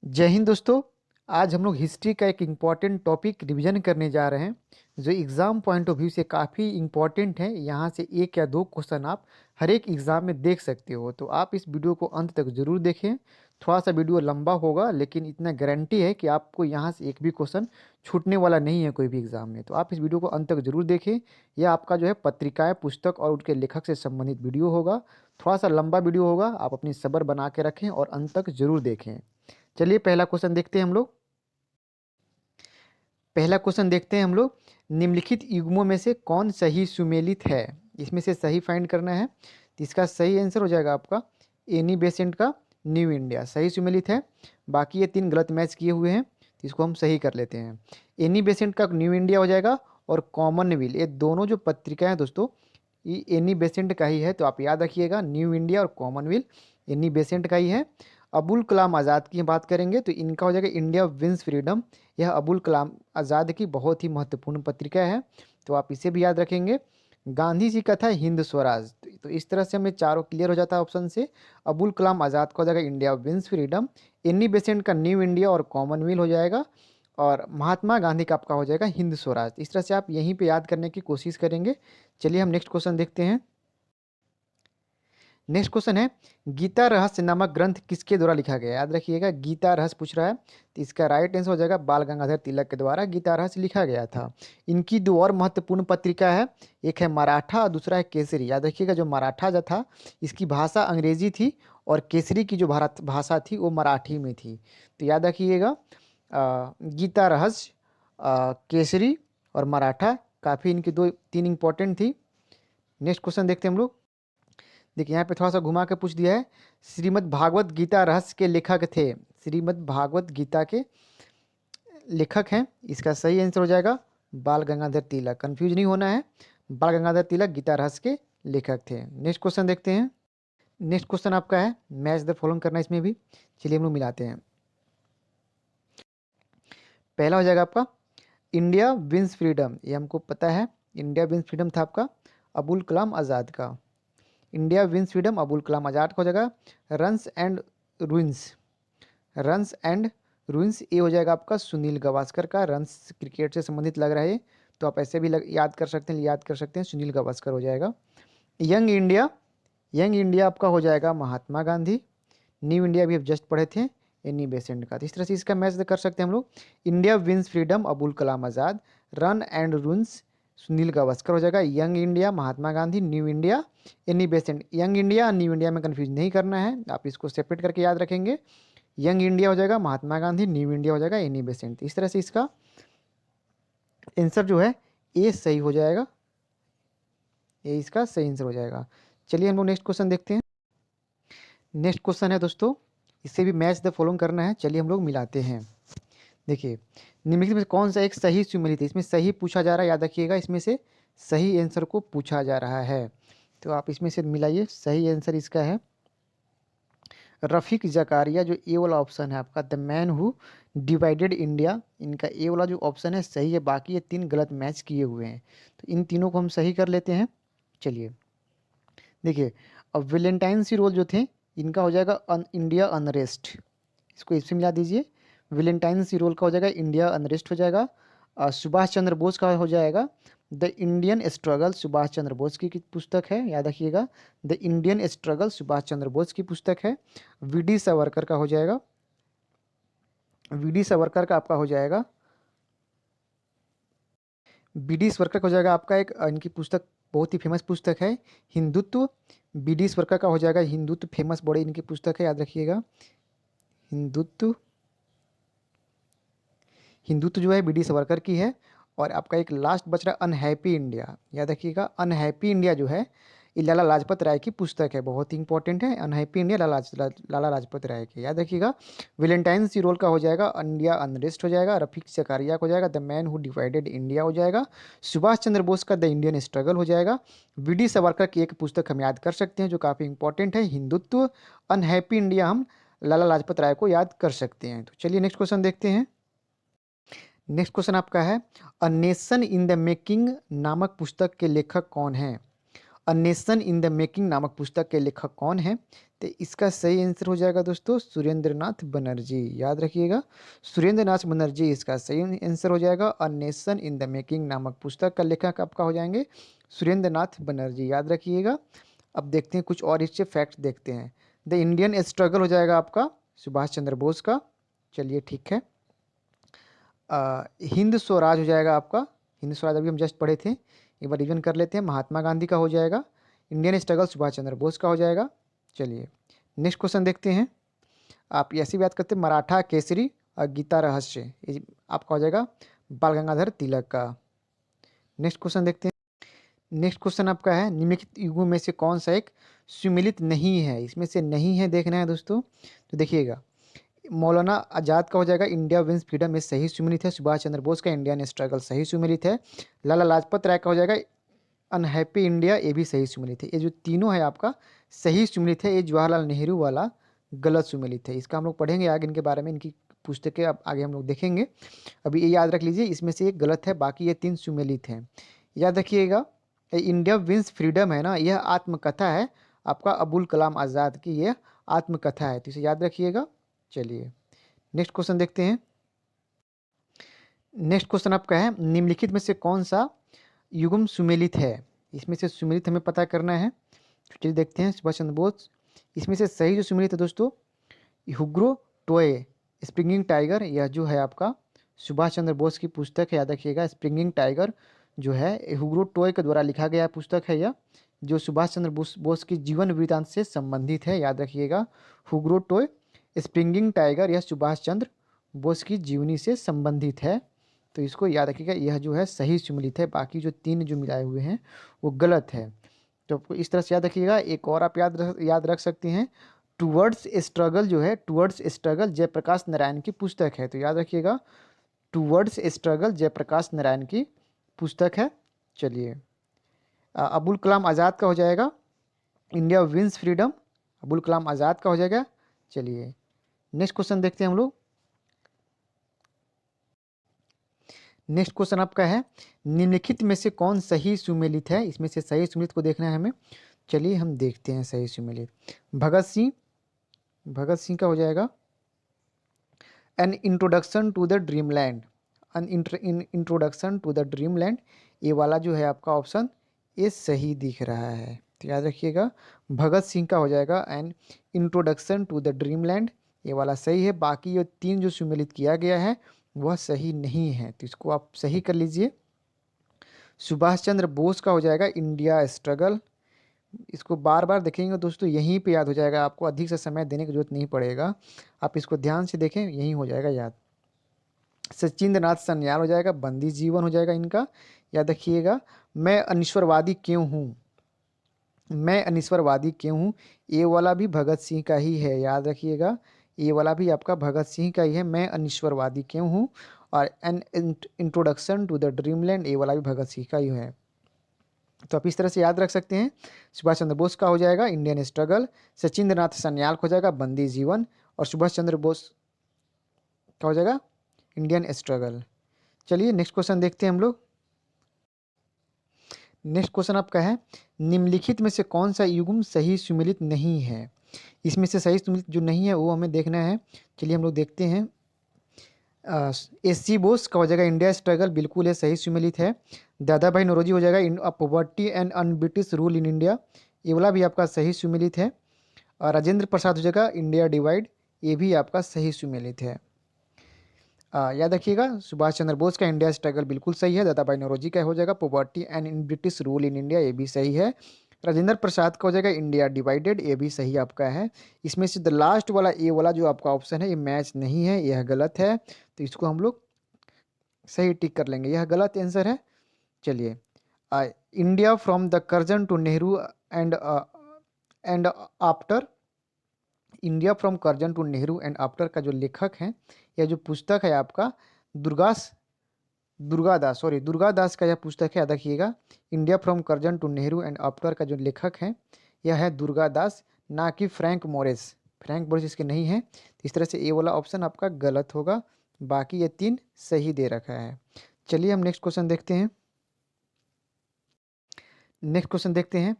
जय हिंद दोस्तों। आज हम लोग हिस्ट्री का एक इम्पॉर्टेंट टॉपिक रिवीजन करने जा रहे हैं जो एग्ज़ाम पॉइंट ऑफ व्यू से काफ़ी इम्पॉर्टेंट है। यहाँ से एक या दो क्वेश्चन आप हर एक एग्ज़ाम में देख सकते हो, तो आप इस वीडियो को अंत तक ज़रूर देखें। थोड़ा सा वीडियो लंबा होगा लेकिन इतना गारंटी है कि आपको यहाँ से एक भी क्वेश्चन छूटने वाला नहीं है कोई भी एग्ज़ाम में। तो आप इस वीडियो को अंत तक ज़रूर देखें। यह आपका जो है पत्रिकाएँ, पुस्तक और उनके लेखक से संबंधित वीडियो होगा। थोड़ा सा लंबा वीडियो होगा, आप अपनी सब्र बना के रखें और अंत तक ज़रूर देखें। चलिए पहला क्वेश्चन देखते हैं हम लोग। पहला क्वेश्चन देखते हैं हम लोग। निम्नलिखित युग्मों में से कौन सही सुमेलित है? इसमें से सही फाइंड करना है। तो इसका सही आंसर हो जाएगा आपका एनी बेसेंट का न्यू इंडिया सही सुमेलित है। बाकी ये तीन गलत मैच किए हुए हैं, तो इसको हम सही कर लेते हैं। एनी बेसेंट का न्यू इंडिया हो जाएगा और कॉमनवेल, ये दोनों जो पत्रिकाएं हैं दोस्तों, ये एनी बेसेंट का ही है। तो आप याद रखिएगा, न्यू इंडिया और कॉमनवेल एनी बेसेंट का ही है। अबुल कलाम आज़ाद की बात करेंगे तो इनका हो जाएगा इंडिया विंस फ्रीडम। यह अबुल कलाम आज़ाद की बहुत ही महत्वपूर्ण पत्रिका है, तो आप इसे भी याद रखेंगे। गांधी जी का था हिंद स्वराज। तो इस तरह से हमें चारों क्लियर हो जाता है ऑप्शन से। अबुल कलाम आज़ाद का हो जाएगा India wins freedom, Annie Besant का न्यू इंडिया और कॉमनवेल हो जाएगा, और महात्मा गांधी का आपका हो जाएगा हिंद स्वराज। इस तरह से आप यहीं पे याद करने की कोशिश करेंगे। चलिए हम नेक्स्ट क्वेश्चन देखते हैं। नेक्स्ट क्वेश्चन है, गीता रहस्य नामक ग्रंथ किसके द्वारा लिखा गया है? याद रखिएगा, गीता रहस्य पूछ रहा है, तो इसका राइट आंसर हो जाएगा बाल गंगाधर तिलक के द्वारा गीता रहस्य लिखा गया था। इनकी दो और महत्वपूर्ण पत्रिका है, एक है मराठा और दूसरा है केसरी। याद रखिएगा, जो मराठा जो था इसकी भाषा अंग्रेजी थी, और केसरी की जो भारत भाषा थी वो मराठी में थी। तो याद रखिएगा, गीता रहस्य, केसरी और मराठा, काफ़ी इनकी दो तीन इंपॉर्टेंट थी। नेक्स्ट क्वेश्चन देखते हैं हम लोग। देखिए यहाँ पे थोड़ा सा घुमा के पूछ दिया है, श्रीमद् भागवत गीता रहस्य के लेखक थे। श्रीमद् भागवत गीता के लेखक हैं, इसका सही आंसर हो जाएगा बाल गंगाधर तिलक। कंफ्यूज नहीं होना है, बाल गंगाधर तिलक गीता रहस्य के लेखक थे। नेक्स्ट क्वेश्चन देखते हैं। नेक्स्ट क्वेश्चन आपका है, मैच द फॉलोइंग करना है इसमें भी। चलिए हम लोग मिलाते हैं। पहला हो जाएगा आपका इंडिया विंस फ्रीडम, ये हमको पता है। इंडिया विंस फ्रीडम था आपका अबुल कलाम आज़ाद का। India wins freedom Abul Kalam Azad का हो जाएगा। Runs and ruins, runs and ruins ये हो जाएगा आपका सुनील गावस्कर का। रन्स क्रिकेट से संबंधित लग रहा है, तो आप ऐसे भी याद कर सकते हैं, सुनील गावस्कर हो जाएगा। यंग इंडिया, यंग इंडिया आपका हो जाएगा महात्मा गांधी। न्यू इंडिया भी अब जस्ट पढ़े थे एनी बेसेंट का। तो इस तरह से इसका मैच कर सकते हैं हम लोग। India wins freedom Abul Kalam Azad, run and ruins Sunil Gavaskar हो जाएगा। Young India Mahatma Gandhi, new India Annie Besant. Young India और न्यू इंडिया में कंफ्यूज नहीं करना है, आप इसको सेपरेट करके याद रखेंगे। यंग इंडिया हो जाएगा महात्मा गांधी, न्यू इंडिया हो जाएगा एनी बेसेंट। इस तरह से इसका आंसर जो है ए सही हो जाएगा, ये इसका सही आंसर हो जाएगा। चलिए हम लोग नेक्स्ट क्वेश्चन देखते हैं। नेक्स्ट क्वेश्चन है दोस्तों, इससे भी मैच द फॉलोइंग करना है। चलिए हम लोग मिलाते हैं। देखिए, निम्नलिखित में कौन सा एक सही सुमेलित है? इसमें सही पूछा जा रहा है, याद रखिएगा, इसमें से सही आंसर को पूछा जा रहा है। तो आप इसमें से मिलाइए। सही आंसर इसका है रफ़ीक ज़कारिया, जो ए वाला ऑप्शन है आपका, the man who divided India. इनका ए वाला जो ऑप्शन है सही है, बाकी ये तीन गलत मैच किए हुए हैं, तो इन तीनों को हम सही कर लेते हैं। चलिए देखिए, अब वेलेंटाइन सी रोल जो थे, इनका हो जाएगा इंडिया अनरेस्ट। इसको इससे मिला दीजिए। वेलेंटाइन सी रोल का हो जाएगा इंडिया अनरेस्ट हो जाएगा। सुभाष चंद्र बोस का हो जाएगा the Indian struggle. Subhash Chandra Bose की पुस्तक है, याद रखिएगा, the Indian struggle Subhash Chandra Bose की पुस्तक है। वीडी सावरकर का हो जाएगा, वीडी सावरकर का आपका हो जाएगा, बीडी सावरकर का हो जाएगा आपका एक इनकी पुस्तक बहुत ही फेमस पुस्तक है हिंदुत्व। बीडी सावरकर का हो जाएगा हिंदुत्व, फेमस बड़ी इनकी पुस्तक है, याद रखिएगा हिंदुत्व। हिंदुत्व जो है बीडी सावरकर की है। और आपका एक लास्ट बच रहा अनहैप्पी इंडिया, याद रखिएगा अनहैप्पी इंडिया जो है ये लाला लाजपत राय की पुस्तक है, बहुत ही इंपॉर्टेंट है। अनहैप्पी इंडिया लाला लाजपत राय के, याद रखिएगा। वेलेंटाइन सी रोल का हो जाएगा इंडिया अनरेस्ट हो जाएगा। रफीक जकारिया का हो जाएगा the man who divided India हो जाएगा। सुभाष चंद्र बोस का द इंडियन स्ट्रगल हो जाएगा। वी डी सावरकर की एक पुस्तक हम याद कर सकते हैं जो काफ़ी इंपॉर्टेंट है, हिंदुत्व। अनहैप्पी इंडिया हम लाला लाजपत राय को याद कर सकते हैं। तो चलिए नेक्स्ट क्वेश्चन देखते हैं। नेक्स्ट क्वेश्चन आपका है, a nation in the making नामक पुस्तक के लेखक कौन है? A nation in the making नामक पुस्तक के लेखक कौन है? तो इसका सही आंसर हो जाएगा दोस्तों सुरेंद्रनाथ बनर्जी। याद रखिएगा, सुरेंद्रनाथ बनर्जी इसका सही आंसर हो जाएगा। A nation in the making नामक पुस्तक का लेखक आपका हो जाएंगे सुरेंद्रनाथ बनर्जी। याद रखिएगा। अब देखते हैं कुछ और इससे फैक्ट देखते हैं। द इंडियन स्ट्रगल हो जाएगा आपका सुभाष चंद्र बोस का। चलिए ठीक है। हिंद स्वराज हो जाएगा आपका, हिंद स्वराज अभी हम जस्ट पढ़े थे, एक बार रिवीजन कर लेते हैं। महात्मा गांधी का हो जाएगा। इंडियन स्ट्रगल सुभाष चंद्र बोस का हो जाएगा। चलिए नेक्स्ट क्वेश्चन देखते हैं। आप ऐसी बात करते हैं मराठा केसरी और गीता रहस्य, ये आपका हो जाएगा बाल गंगाधर तिलक का। नेक्स्ट क्वेश्चन देखते हैं। नेक्स्ट क्वेश्चन आपका है निम्नलिखित युगों में से कौन सा एक सुमिलित नहीं है? इसमें से नहीं है देखना है दोस्तों। तो देखिएगा, मौलाना आज़ाद का हो जाएगा इंडिया विंस फ्रीडम, ये सही सुमिलित है। सुभाष चंद्र बोस का इंडियन स्ट्रगल सही सुमिलित है। लाला लाजपत राय का हो जाएगा अनहैप्पी इंडिया, ये भी सही सुमिलित है। ये जो तीनों है आपका सही सुमिलित है। ये जवाहरलाल नेहरू वाला गलत सुमिलित है। इसका हम लोग पढ़ेंगे आगे इनके बारे में, इनकी पुस्तकें अब आगे हम लोग देखेंगे। अभी ये याद रख लीजिए, इसमें से एक गलत है, बाकी ये तीन सुमिलित हैं। याद रखिएगा, इंडिया विंस फ्रीडम है ना, यह आत्मकथा है आपका अबुल कलाम आज़ाद की, यह आत्मकथा है, तो इसे याद रखिएगा। चलिए नेक्स्ट क्वेश्चन देखते हैं। नेक्स्ट क्वेश्चन आपका है निम्नलिखित में से कौन सा युग्म सुमेलित है? इसमें से सुमेलित हमें पता करना है। चलिए देखते हैं। सुभाष चंद्र बोस, इसमें से सही जो सुमेलित है दोस्तों हुग्रो टोए स्प्रिंगिंग टाइगर, यह जो है आपका सुभाष चंद्र बोस की पुस्तक है। याद रखिएगा, स्प्रिंगिंग टाइगर जो है हुग्रो टोए के द्वारा लिखा गया पुस्तक है यह, जो सुभाष चंद्र बोस की जीवन वृत्तांत से संबंधित है। याद रखिएगा, हुग्रो टोय स्प्रिंगिंग टाइगर यह सुभाष चंद्र बोस की जीवनी से संबंधित है, तो इसको याद रखिएगा। यह जो है सही सुमिलित है, बाकी जो तीन जो मिलाए हुए हैं वो गलत है। तो आपको इस तरह से याद रखिएगा। एक और आप याद रख सकते हैं, टूवर्ड्स स्ट्रगल जो है, टूवर्ड्स स्ट्रगल जयप्रकाश नारायण की पुस्तक है, तो याद रखिएगा टूवर्ड्स स्ट्रगल जयप्रकाश नारायण की पुस्तक है। चलिए अबुल कलाम आज़ाद का हो जाएगा India wins freedom, Abul Kalam Azad का हो जाएगा। चलिए नेक्स्ट क्वेश्चन देखते हैं हम लोग। नेक्स्ट क्वेश्चन आपका है निम्नलिखित में से कौन सही सुमेलित है? इसमें से सही सुमेलित को देखना है हमें। चलिए हम देखते हैं सही सुमेलित। भगत सिंह का हो जाएगा an introduction to the dream land, introduction to the dream land, ये वाला जो है आपका ऑप्शन ये सही दिख रहा है, तो याद रखिएगा भगत सिंह का हो जाएगा an introduction to the dream land, ये वाला सही है। बाकी ये तीन जो सुमेलित किया गया है वह सही नहीं है, तो इसको आप सही कर लीजिए। सुभाष चंद्र बोस का हो जाएगा इंडिया स्ट्रगल, इसको बार बार देखेंगे दोस्तों यहीं पे याद हो जाएगा, आपको अधिक से समय देने की जरूरत नहीं पड़ेगा, आप इसको ध्यान से देखें यहीं हो जाएगा याद। सचिंद्र नाथ सन्याल हो जाएगा बंदी जीवन हो जाएगा इनका। याद रखिएगा मैं अनिश्वरवादी क्यों हूँ, मैं अनिश्वरवादी क्यों हूँ, ये वाला भी भगत सिंह का ही है। याद रखिएगा ये वाला भी आपका भगत सिंह का ही है, मैं अनिश्वरवादी क्यों हूँ। और an introduction to the dreamland, ये वाला भी भगत सिंह का ही है। तो आप इस तरह से याद रख सकते हैं। सुभाष चंद्र बोस का हो जाएगा इंडियन स्ट्रगल, सचिंद्र नाथ सन्याल का हो जाएगा बंदी जीवन, और सुभाष चंद्र बोस का हो जाएगा इंडियन स्ट्रगल। चलिए नेक्स्ट क्वेश्चन देखते हैं हम लोग। नेक्स्ट क्वेश्चन आपका है निम्नलिखित में से कौन सा युग्म सही सुमेलित नहीं है? इसमें से सही सुमेलित जो नहीं है वो हमें देखना है। चलिए हम लोग देखते हैं। एस सी बोस का हो जाएगा इंडिया स्ट्रगल, बिल्कुल ये सही सुमेलित है। दादा भाई नौरोजी हो जाएगा poverty and un-British rule in India, ये वाला भी आपका सही सुमेलित है। और राजेंद्र प्रसाद हो जाएगा इंडिया डिवाइड, ये भी आपका सही सुमेलित है। याद रखिएगा सुभाष चंद्र बोस का इंडिया स्ट्रगल बिल्कुल सही है। दादा भाई नौरोजी का हो जाएगा poverty and in British rule in India, ये भी सही है। राजेंद्र प्रसाद का हो जाएगा इंडिया डिवाइडेड, ये भी सही आपका है। इसमें से द लास्ट वाला ए वाला जो आपका ऑप्शन है ये मैच नहीं है, यह गलत है, तो इसको हम लोग सही टिक कर लेंगे, यह गलत आंसर है। चलिए India from the Curzon to Nehru and after, India from Curzon to Nehru and after का जो लेखक हैं, यह जो पुस्तक है आपका दुर्गादास का यह पुस्तक है। याद रखिएगा India from Curzon to Nehru and after का जो लेखक है यह है दुर्गादास, ना कि फ्रैंक मोरिस। फ्रैंक मोरिस इसके नहीं है, तो इस तरह से ए वाला ऑप्शन आपका गलत होगा, बाकी ये तीन सही दे रखा है। चलिए हम नेक्स्ट क्वेश्चन देखते हैं। नेक्स्ट क्वेश्चन देखते हैं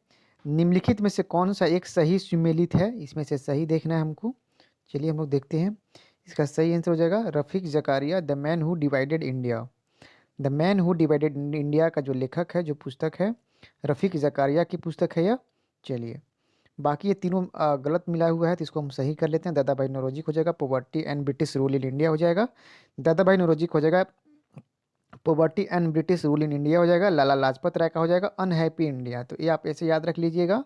निम्नलिखित में से कौन सा एक सही सुमेलित है, इसमें से सही देखना है हमको। चलिए हम लोग देखते हैं। इसका सही आंसर हो जाएगा Rafiq Zakaria, the man who divided India. The man who divided India का जो लेखक है, जो पुस्तक है, रफ़ीक ज़कारिया की पुस्तक है यह। चलिए, बाकी ये तीनों गलत मिला हुआ है, तो इसको हम सही कर लेते हैं। दादा भाई नौरोजी को हो जाएगा poverty and British rule in India हो जाएगा। दादा भाई नौरोजी को हो जाएगा poverty and British rule in India हो जाएगा। लाला लाजपत राय का हो जाएगा अनहैप्पी इंडिया। तो ये आप ऐसे याद रख लीजिएगा,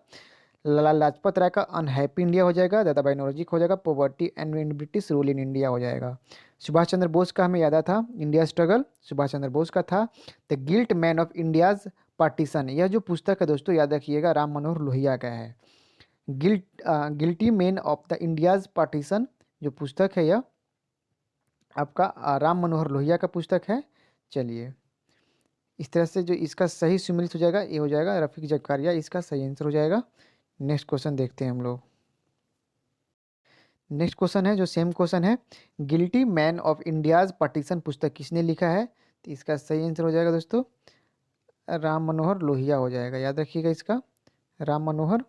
लाला लाजपत राय का अनहैप्पी इंडिया हो जाएगा। दादा भाई नौरोजी का हो जाएगा poverty and British rule in India हो जाएगा। सुभाष चंद्र बोस का हमें याद था इंडिया स्ट्रगल, सुभाष चंद्र बोस का था the guilt man of India's partition. यह जो पुस्तक है दोस्तों याद रखिएगा राम मनोहर लोहिया का है। Guilty man of the India's partition जो पुस्तक है यह आपका राम मनोहर लोहिया का पुस्तक है। चलिए, इस तरह से जो इसका सही सुमेलित हो जाएगा ये हो जाएगा रफ़ीक ज़कारिया, इसका सही आंसर हो जाएगा। नेक्स्ट क्वेश्चन देखते हैं हम लोग। नेक्स्ट क्वेश्चन है जो सेम क्वेश्चन है, guilty man of India's partition पुस्तक किसने लिखा है, तो इसका सही आंसर हो जाएगा दोस्तों राम मनोहर लोहिया हो जाएगा। याद रखिएगा इसका राम मनोहर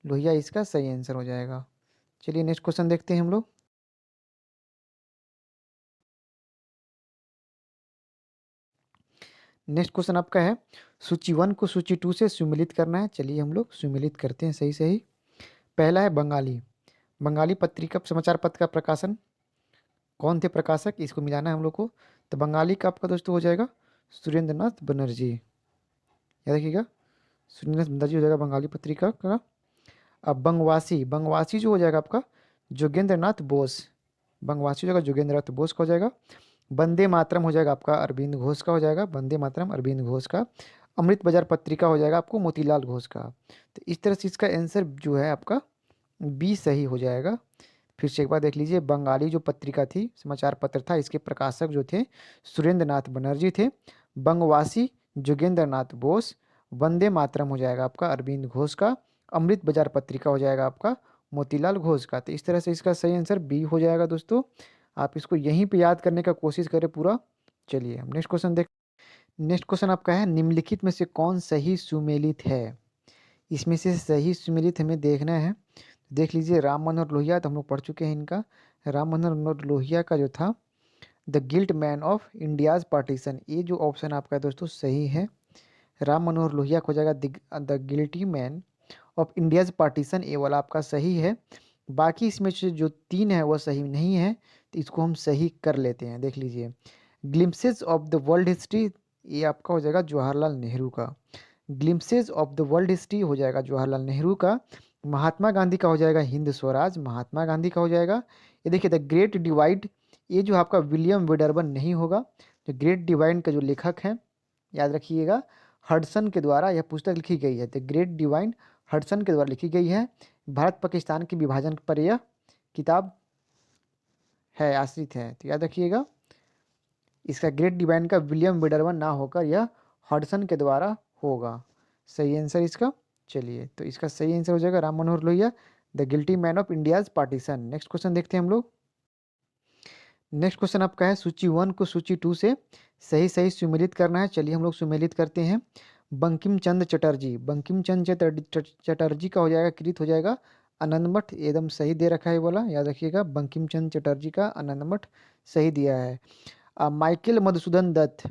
लोहिया इसका सही आंसर हो जाएगा। चलिए नेक्स्ट क्वेश्चन देखते हैं हम लोग। नेक्स्ट क्वेश्चन आपका है सूची 1 को सूची 2 से सुमेलित करना है। चलिए हम लोग सुमेलित करते हैं सही सही। पहला है बंगाली, बंगाली पत्रिका समाचार पत्र का प्रकाशन कौन थे प्रकाशक, इसको मिलाना है हम लोग को। तो बंगाली का आपका दोस्तों हो जाएगा सुरेंद्र नाथ बनर्जी। याद रखिएगा सुरेंद्र नाथ बनर्जी हो जाएगा बंगाली पत्रिका का। अब बंगवासी, बंगवासी जो हो जाएगा आपका जोगेंद्र नाथ बोस, बंगवासी हो जाएगा जोगेंद्र नाथ बोस का हो जाएगा। वंदे मातरम हो जाएगा आपका अरविंद घोष का हो जाएगा, वंदे मातरम अरविंद घोष का। अमृत बाजार पत्रिका हो जाएगा आपको मोतीलाल घोष का। तो इस तरह से इसका आंसर जो है आपका बी सही हो जाएगा। फिर से एक बार देख लीजिए, बंगाली जो पत्रिका थी समाचार पत्र था इसके प्रकाशक जो थे सुरेंद्र नाथ बनर्जी थे। बंगवासी जोगेंद्र नाथ बोस। वंदे मातरम हो जाएगा आपका अरविंद घोष का। अमृत बाजार पत्रिका हो जाएगा आपका मोतीलाल घोष का। तो इस तरह से इसका सही आंसर बी हो जाएगा दोस्तों। आप इसको यहीं पे याद करने का कोशिश करें पूरा। चलिए हम नेक्स्ट क्वेश्चन देख। नेक्स्ट क्वेश्चन आपका है निम्नलिखित में से कौन सही सुमेलित है, इसमें से सही सुमेलित हमें देखना है। देख लीजिए राम मनोहर लोहिया तो हम लोग पढ़ चुके हैं इनका। राम मनोहर लोहिया का जो था the guilt man of India's partition, ये जो ऑप्शन आपका है दोस्तों सही है। राम मनोहर लोहिया को हो जाएगा the guilty man of India's partition, ये वाला आपका सही है। बाकी इसमें से जो 3 है वह सही नहीं है, तो इसको हम सही कर लेते हैं। देख लीजिए glimpses of the world history, ये आपका हो जाएगा जवाहरलाल नेहरू का। Glimpses of the world history हो जाएगा जवाहरलाल नेहरू का। महात्मा गांधी का हो जाएगा हिंद स्वराज, महात्मा गांधी का हो जाएगा। ये देखिए द ग्रेट डिवाइड, ये जो आपका विलियम विडरबन नहीं होगा। जो ग्रेट डिवाइड का जो लेखक है याद रखिएगा हडसन के द्वारा यह पुस्तक लिखी गई है। द ग्रेट डिवाइड हडसन के द्वारा लिखी गई है। भारत पाकिस्तान के विभाजन पर यह किताब है, आश्रित है। तो याद रखिएगा इसका ग्रेट डिवाइड का विलियम विडरबन ना होकर यह हडसन के द्वारा होगा। सही आंसर इसका। चलिए तो इसका सही आंसर हो जाएगा Ram Manohar Lohia the guilty man of India's partition. Next question देखते हैं हम लोग। नेक्स्ट क्वेश्चन आपका है सूची 1 को सूची 2 से सही सही सुमेलित करना है। चलिए हम लोग सुमेलित करते हैं। बंकिम चंद्र चटर्जी, बंकिम चंद्र चटर्जी का हो जाएगा कृत हो जाएगा आनंद मठ, एकदम सही दे रखा है बोला। याद रखिएगा बंकिम चंद्र चटर्जी का आनंद मठ सही दिया है। माइकल मधुसूदन दत्त,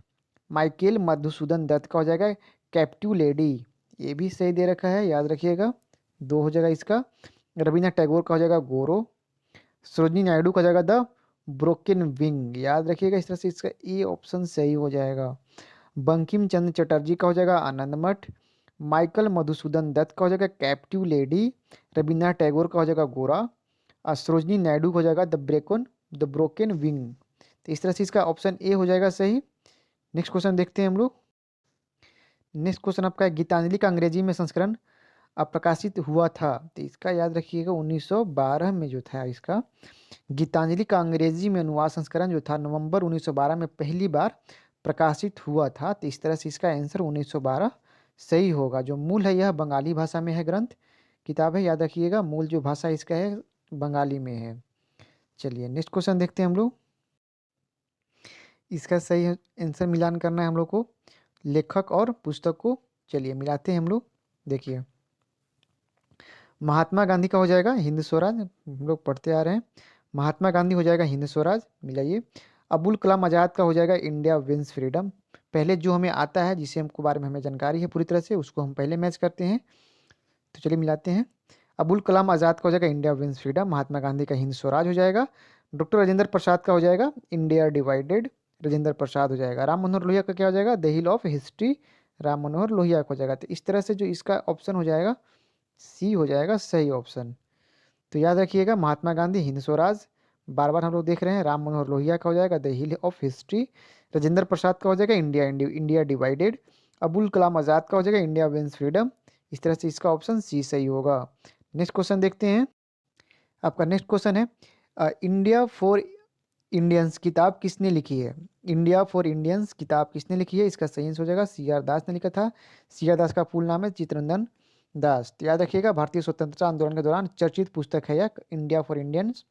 माइकल मधुसूदन दत्त का हो जाएगा कैप्टिव लेडी, ये भी सही दे रखा है। याद रखिएगा 2 हो जाएगा इसका। रविन्द्रनाथ टैगोर का हो जाएगा गोरो। सरोजनी नायडू का हो जाएगा द ब्रोकन विंग। याद रखिएगा इस तरह से इसका ए ऑप्शन सही हो जाएगा। बंकिम चंद्र चटर्जी का हो जाएगा आनंद मठ। माइकल मधुसूदन दत्त का हो जाएगा कैप्टिव लेडी। रविन्द्रनाथ टैगोर का हो जाएगा गोरा। और सरोजनी नायडू का हो जाएगा द ब्रोकन विंग। तो इस तरह से इसका ऑप्शन ए हो जाएगा सही। नेक्स्ट क्वेश्चन देखते हैं हम लोग। नेक्स्ट क्वेश्चन आपका है गीतांजलि का अंग्रेजी में संस्करण प्रकाशित हुआ था, तो इसका याद रखिएगा 1912 में जो था इसका गीतांजलि का अंग्रेजी में अनुवाद संस्करण जो था नवंबर 1912 में पहली बार प्रकाशित हुआ था। तो इस तरह से इसका आंसर 1912 सही होगा। जो मूल है यह बंगाली भाषा में है, ग्रंथ किताब है। याद रखिएगा मूल जो भाषा इसका है बंगाली में है। चलिए नेक्स्ट क्वेश्चन देखते हैं हम लोग। इसका सही आंसर मिलान करना है हम लोग को लेखक और पुस्तक को। चलिए मिलाते हैं हम लोग। देखिए महात्मा गांधी का हो जाएगा हिंद स्वराज, हम लोग पढ़ते आ रहे हैं। महात्मा गांधी हो जाएगा हिंद स्वराज, मिलाइए। अबुल कलाम आज़ाद का हो जाएगा इंडिया विंस फ्रीडम। पहले जो हमें आता है, जिसे हमको बारे में हमें जानकारी है पूरी तरह से, उसको हम पहले मैच करते हैं। तो चलिए मिलाते हैं। अबुल कलाम आज़ाद का हो जाएगा India wins freedom. Mahatma Gandhi का हिंद स्वराज हो जाएगा। डॉक्टर राजेंद्र प्रसाद का हो जाएगा इंडिया डिवाइडेड। राजेंद्र प्रसाद हो जाएगा। राम मनोहर लोहिया का क्या हो जाएगा? The hill of history. Ram Manohar Lohia का हो जाएगा। तो इस तरह से जो इसका ऑप्शन हो जाएगा, सी हो जाएगा सही ऑप्शन। तो याद रखिएगा, महात्मा गांधी हिंद स्वराज, बार बार हम लोग देख रहे हैं। राम मनोहर लोहिया का हो जाएगा the hill of history. Rajendra Prasad का हो जाएगा इंडिया डिवाइडेड। अबुल कलाम आज़ाद का हो जाएगा इंडिया विंस फ्रीडम। इस तरह से इसका ऑप्शन सी सही होगा। नेक्स्ट क्वेश्चन देखते हैं। आपका नेक्स्ट क्वेश्चन है, इंडिया फॉर इंडियंस किताब किसने लिखी है? इंडिया फॉर इंडियंस किताब किसने लिखी है? इसका सही आंसर हो जाएगा सी आर दास ने लिखा था। सी आर दास का फुल नाम है चित्ररंजन दास। तो याद रखिएगा, भारतीय स्वतंत्रता आंदोलन के दौरान चर्चित पुस्तक है यह, India for Indians.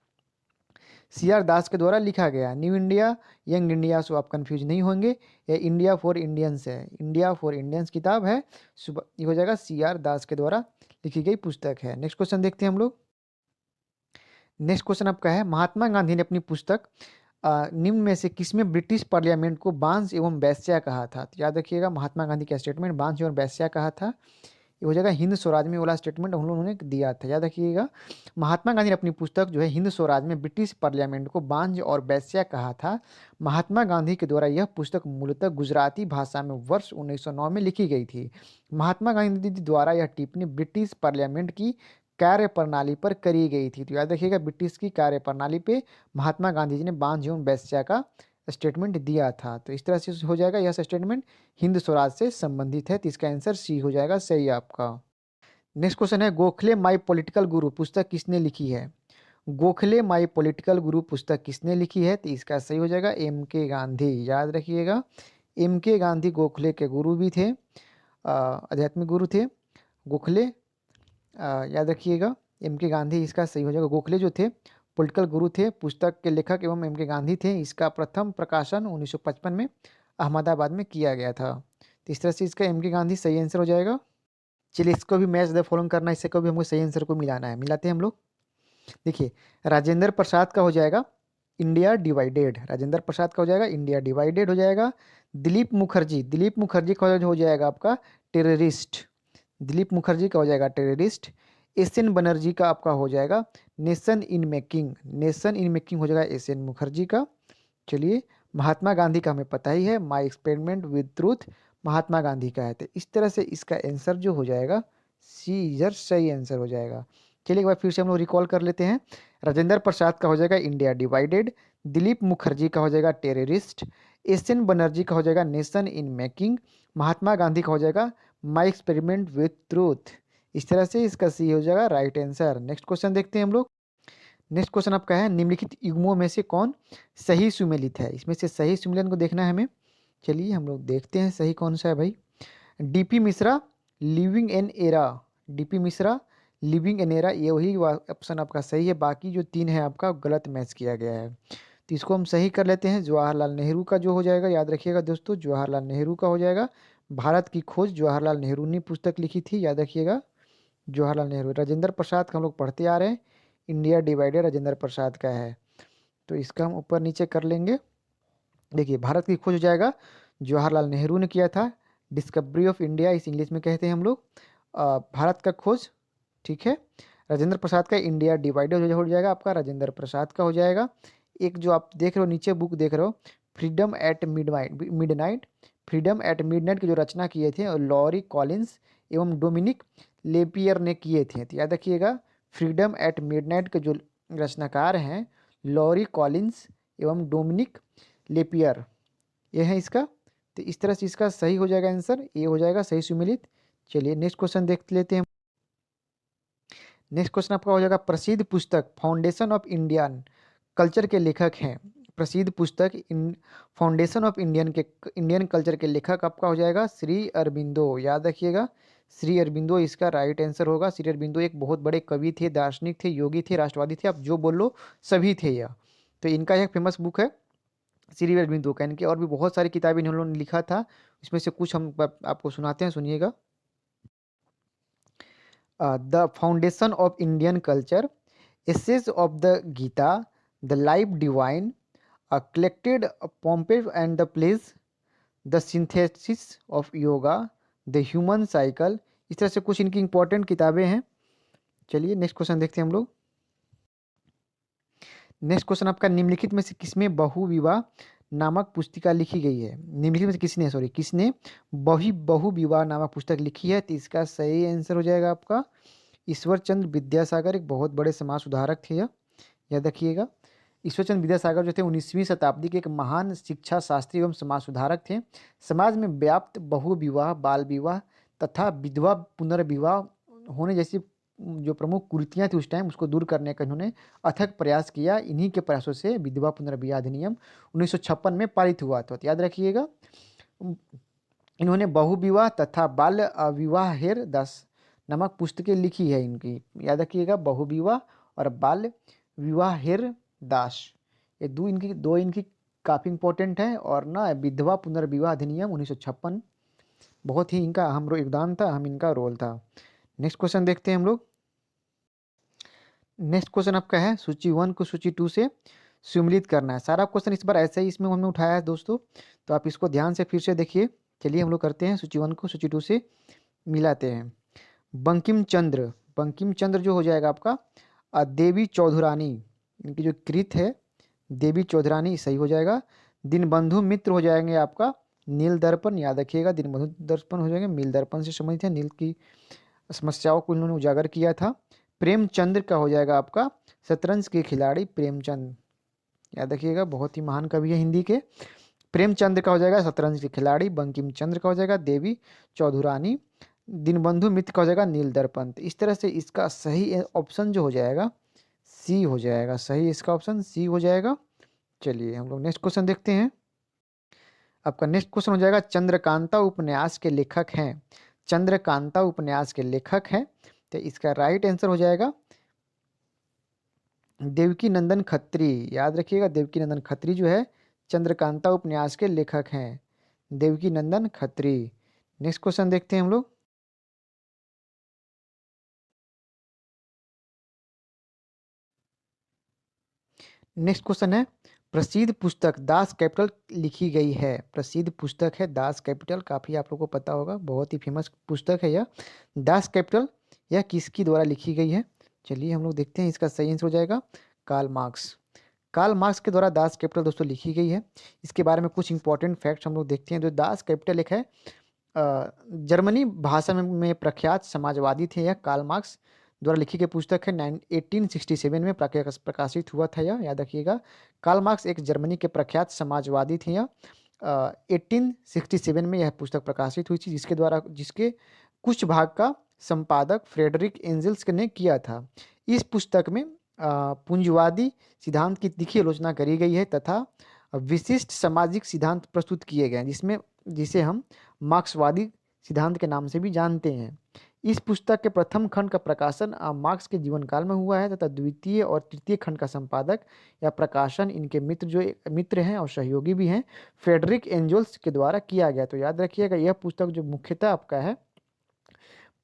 C R Das के द्वारा लिखा गया। New India, young India, so आप कंफ्यूज नहीं होंगे। ये इंडिया फॉर इंडियंस है, इंडिया फॉर इंडियंस किताब है। ये हो जाएगा सी आर दास के द्वारा लिखी गई पुस्तक है। नेक्स्ट क्वेश्चन देखते हैं हम लोग। नेक्स्ट क्वेश्चन आपका है, महात्मा गांधी ने अपनी पुस्तक निम्न में से किसमें ब्रिटिश पार्लियामेंट को बांस एवं वेश्या कहा था? तो याद रखिएगा, महात्मा गांधी का स्टेटमेंट बांस एवं वेश्या कहा था। ये हो जाएगा हिंद स्वराज में वाला स्टेटमेंट हम लोगों ने दिया था। याद रखिएगा, महात्मा गांधी ने अपनी पुस्तक जो है हिंद स्वराज में ब्रिटिश पार्लियामेंट को बांझ और वेश्या कहा था। महात्मा गांधी के द्वारा यह पुस्तक मूलतः गुजराती भाषा में वर्ष 1909 में लिखी गई थी। महात्मा गांधी द्वारा यह टिप्पणी ब्रिटिश पार्लियामेंट की कार्य प्रणाली पर करी गई थी। तो याद रखिएगा, ब्रिटिश की कार्य प्रणाली पे महात्मा गांधी जी ने बांझ एवं वेश्या का स्टेटमेंट दिया था। तो इस तरह से हो जाएगा, यह स्टेटमेंट हिंद स्वराज से संबंधित है। तो इसका आंसर सी हो जाएगा सही आपका। नेक्स्ट क्वेश्चन है, गोखले माई पॉलिटिकल गुरु पुस्तक किसने लिखी है? गोखले माई पॉलिटिकल गुरु पुस्तक किसने लिखी है? तो इसका सही हो जाएगा एम के गांधी। याद रखिएगा, एम के गांधी गोखले के गुरु भी थे, आध्यात्मिक गुरु थे गोखले। याद रखिएगा, एम के गांधी इसका सही हो जाएगा। गोखले जो थे पॉलिटिकल गुरु थे, पुस्तक के लेखक एवं एम के गांधी थे। इसका प्रथम प्रकाशन 1955 में अहमदाबाद में किया गया था। तो इस तरह से इसका एम के गांधी सही आंसर हो जाएगा। चलिए, इसको भी मैच द फॉलोइंग करना है, इससे को भी हमको सही आंसर को मिलाना है। मिलाते हैं हम लोग। देखिए, राजेंद्र प्रसाद का हो जाएगा इंडिया डिवाइडेड। राजेंद्र प्रसाद का हो जाएगा इंडिया डिवाइडेड हो जाएगा। दिलीप मुखर्जी का हो जाएगा आपका टेररिस्ट। दिलीप मुखर्जी का हो जाएगा टेररिस्ट। एस एन बनर्जी का आपका हो जाएगा nation in making. Nation in making हो जाएगा एस एन मुखर्जी का। चलिए, महात्मा गांधी का हमें पता ही है, my experiment with truth Mahatma Gandhi का है। तो इस तरह से इसका आंसर जो हो जाएगा सी इजर सही आंसर हो जाएगा। चलिए एक बार फिर से हम लोग रिकॉल कर लेते हैं। राजेंद्र प्रसाद का हो जाएगा इंडिया डिवाइडेड। दिलीप मुखर्जी का हो जाएगा टेररिस्ट। एस एन बनर्जी का हो जाएगा nation in making. Mahatma Gandhi का हो जाएगा माई एक्सपेरिमेंट विथ ट्रूथ। इस तरह से इसका सी हो जाएगा राइट आंसर। नेक्स्ट क्वेश्चन देखते हैं हम लोग। नेक्स्ट क्वेश्चन आपका है, निम्नलिखित युग्मों में से कौन सही सुमेलित है? इसमें से सही सुमेलन को देखना है हमें। चलिए हम लोग देखते हैं सही कौन सा है भाई। DP Mishra living an era. DP Mishra living an era, ये वही ऑप्शन आपका सही है। बाकी जो तीन है आपका गलत मैच किया गया है। तो इसको हम सही कर लेते हैं। जवाहरलाल नेहरू का जो हो जाएगा, याद रखिएगा दोस्तों, जवाहरलाल नेहरू का हो जाएगा भारत की खोज। जवाहरलाल नेहरू ने पुस्तक लिखी थी, याद रखिएगा जवाहरलाल नेहरू। राजेंद्र प्रसाद का हम लोग पढ़ते आ रहे हैं, इंडिया डिवाइडेड राजेंद्र प्रसाद का है। तो इसका हम ऊपर नीचे कर लेंगे। देखिए, भारत की खोज हो जाएगा जवाहरलाल नेहरू ने किया था। डिस्कवरी ऑफ इंडिया इस इंग्लिश में कहते हैं हम लोग, भारत का खोज, ठीक है। राजेंद्र प्रसाद का इंडिया डिवाइडेड हो जाएगा आपका, राजेंद्र प्रसाद का हो जाएगा। एक जो आप देख रहे हो नीचे बुक देख रहे हो, freedom at midnight. Freedom at midnight की जो रचना किए थे लॉरी कॉलिंस एवं डोमिनिक लेपियर ने किए थे। तो याद रखिएगा, फ्रीडम एट मिडनाइट के जो रचनाकार हैं लॉरी कॉलिंस एवं डोमिनिक लेपियर, ये है इसका। तो इस तरह से इसका सही हो जाएगा आंसर, ये हो जाएगा सही सुमेलित। चलिए नेक्स्ट क्वेश्चन देख लेते हैं। नेक्स्ट क्वेश्चन आपका हो जाएगा, प्रसिद्ध पुस्तक फाउंडेशन ऑफ इंडियन कल्चर के लेखक हैं। प्रसिद्ध पुस्तक इन फाउंडेशन ऑफ इंडियन कल्चर के लेखक आपका हो जाएगा श्री अरबिंदो। याद रखिएगा, श्री अरबिंदो इसका राइट आंसर होगा। श्री अरबिंदो एक बहुत बड़े कवि थे, दार्शनिक थे, योगी थे, राष्ट्रवादी थे, आप जो बोल लो सभी थे यह। तो इनका एक फेमस बुक है श्री अरबिंदो का। इनकी और भी बहुत सारी किताबें इन्होंने लिखा था, इसमें से कुछ हम आपको सुनाते हैं, सुनिएगा। The foundation of Indian culture, essays of the Gita, the life divine, collected poems and the plays, the synthesis of yoga, the human cycle. इस तरह से कुछ इनकी इंपॉर्टेंट किताबें हैं। चलिए नेक्स्ट क्वेश्चन देखते हैं हम लोग। नेक्स्ट क्वेश्चन आपका, निम्नलिखित में से किसमें बहुविवाह नामक पुस्तिका लिखी गई है? निम्नलिखित में से किसने बहुविवाह नामक पुस्तक लिखी है? तो इसका सही आंसर हो जाएगा आपका ईश्वर चंद्र विद्यासागर। एक बहुत बड़े समाज सुधारक थे यह, याद रखिएगा। ईश्वर चंद्र विद्यासागर जो थे 19वीं शताब्दी के एक महान शिक्षा शास्त्री एवं समाज सुधारक थे। समाज में व्याप्त बहुविवाह, बाल विवाह तथा विधवा पुनर्विवाह होने जैसी जो प्रमुख कुरीतियां थी उस टाइम, उसको दूर करने का इन्होंने अथक प्रयास किया। इन्हीं के प्रयासों से विधवा पुनर्विवाह अधिनियम 1956 में पारित हुआ था। तो याद रखिएगा, इन्होंने बहुविवाह तथा बाल विवाह हेर दास नामक पुस्तकें लिखी है इनकी। याद रखिएगा, बहुविवाह और बाल विवाह हेर दास, ये दो इनकी काफ़ी इंपॉर्टेंट है। और ना विधवा पुनर्विवाह अधिनियम 1956, बहुत ही इनका अहम योगदान था, अहम इनका रोल था। नेक्स्ट क्वेश्चन देखते हैं हम लोग। नेक्स्ट क्वेश्चन आपका है, सूची 1 को सूची 2 से सम्मिलित करना है। सारा क्वेश्चन इस बार ऐसा ही इसमें हमने उठाया है दोस्तों, तो आप इसको ध्यान से फिर से देखिए। चलिए हम लोग करते हैं, सूची 1 को सूची 2 से मिलाते हैं। बंकिम चंद्र जो हो जाएगा आपका देवी चौधुरानी, इनकी जो कृत है देवी चौधरानी, सही हो जाएगा। दीनबंधु मित्र हो जाएंगे आपका नील दर्पण, याद रखिएगा दीनबंधु दर्पण हो जाएंगे, नील दर्पण से संबंधित है, नील की समस्याओं को इन्होंने उजागर किया था। प्रेमचंद्र का हो जाएगा आपका शतरंज के खिलाड़ी प्रेमचंद, याद रखिएगा बहुत ही महान कवि है हिंदी के। प्रेमचंद्र का हो जाएगा शतरंज के खिलाड़ी। बंकिम चंद्र का हो जाएगा देवी चौधुरानी। दीनबंधु मित्र का हो जाएगा नील दर्पण। तो इस तरह से इसका सही ऑप्शन जो हो जाएगा सी हो जाएगा, सही इसका ऑप्शन सी हो जाएगा। चलिए हम लोग नेक्स्ट क्वेश्चन देखते हैं। आपका नेक्स्ट क्वेश्चन हो जाएगा, चंद्रकांता उपन्यास के लेखक हैं। चंद्रकांता उपन्यास के लेखक हैं, तो इसका राइट आंसर हो जाएगा देवकी नंदन खत्री। याद रखिएगा, देवकी नंदन खत्री जो है चंद्रकांता उपन्यास के लेखक हैं, देवकी नंदन खत्री। नेक्स्ट क्वेश्चन देखते हैं हम लोग। नेक्स्ट क्वेश्चन है, प्रसिद्ध पुस्तक दास कैपिटल लिखी गई है। प्रसिद्ध पुस्तक है दास कैपिटल, काफ़ी आप लोगों को पता होगा, बहुत ही फेमस पुस्तक है यह दास कैपिटल। यह किसकी द्वारा लिखी गई है? चलिए हम लोग देखते हैं, इसका सही आंसर हो जाएगा कार्ल मार्क्स। कार्ल मार्क्स के द्वारा दास कैपिटल दोस्तों लिखी गई है। इसके बारे में कुछ इंपॉर्टेंट फैक्ट्स हम लोग देखते हैं। जो दास कैपिटल एक है जर्मनी भाषा में प्रख्यात समाजवादी थे। यह कार्ल मार्क्स द्वारा लिखी गई पुस्तक है। 1867 में प्रकाशित हुआ था यह, याद रखिएगा। कार्ल मार्क्स एक जर्मनी के प्रख्यात समाजवादी थे। यह 1867 में यह पुस्तक प्रकाशित हुई थी, जिसके कुछ भाग का संपादक फ्रेडरिक एंजल्स ने किया था। इस पुस्तक में पूंजीवादी सिद्धांत की तीखी आलोचना करी गई है तथा विशिष्ट सामाजिक सिद्धांत प्रस्तुत किए गए हैं, जिसे हम मार्क्सवादी सिद्धांत के नाम से भी जानते हैं। इस पुस्तक के प्रथम खंड का प्रकाशन मार्क्स के जीवन काल में हुआ है तथा द्वितीय और तृतीय खंड का संपादक या प्रकाशन इनके मित्र हैं और सहयोगी भी हैं, फ्रेडरिक एंजल्स के द्वारा किया गया। तो याद रखिएगा, यह पुस्तक जो मुख्यतः आपका है